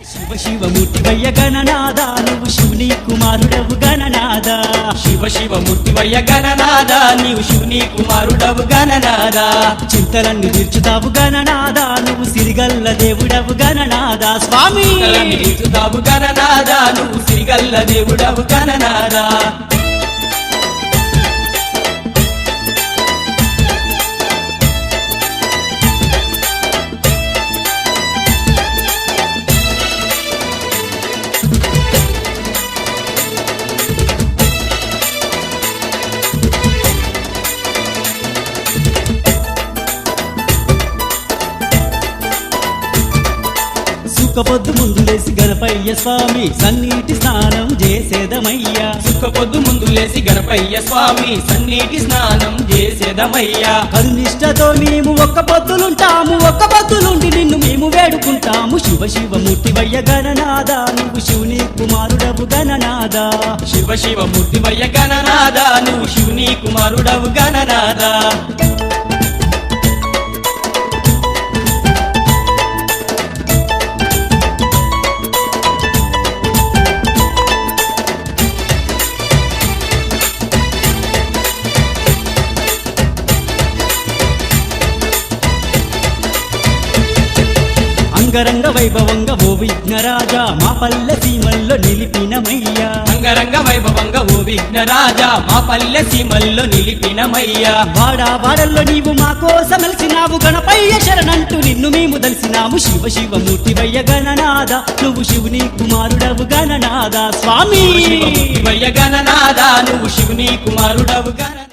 శివ శివ మూర్తివయ్య గణనాద నువ్వు శివుని కుమారుడవు గణనాద. శివ శివ మూర్తివయ్య గణనాద నీవు శివుని కుమారుడవు గణనాద. చింతలన్నీ తీర్చుతావు గణనాద నువ్వు సిరిగల్ల దేవుడవు గణనాద. స్వామి తీర్చుతావు గణనాద నువ్వు సిరిగల్ల దేవుడవు గణనాద. సుఖపొద్దు ముందు లేసి గణపయ్య స్వామి సన్నీటి స్నానం చేసేదమయ్యా. సుఖపొద్దు ముందు లేసి గణపయ్య స్వామి సన్నీటి స్నానం చేసేదమయ్యా. కరునిష్టతో మేము ఒక్క పొద్దులుంటాము, ఒక్క పొద్దులుండి నిన్ను మేము వేడుకుంటాము. శివ శివ మూర్తివయ్య గణనాద నువ్వు శివుని కుమారుడవు గణనాద. శివ శివ మూర్తివయ్య గణనాద నువ్వు శివుని కుమారుడవు గణనాద. అంగరంగ వైభవంగా ఓ విఘ్నరాజా మా పల్లె సీమల్లో నిలిపినమయ్యా. అంగరంగ వైభవంగా ఓ విఘ్నరాజా మా పల్లె సీమల్లో నిలిపినమయ్యా. వాడా వాడల్లో నీవు మా కోసం వెలిసినావు గణపయ్య శరణంటూ నిన్ను మేము దలిసినాము. శివ శివ మూర్తివయ్య గణనాద నువ్వు శివుని కుమారుడవు గణనాద. స్వామి శివ మూర్తివయ్య గణనాద నువ్వు శివుని కుమారుడవు గణనాద.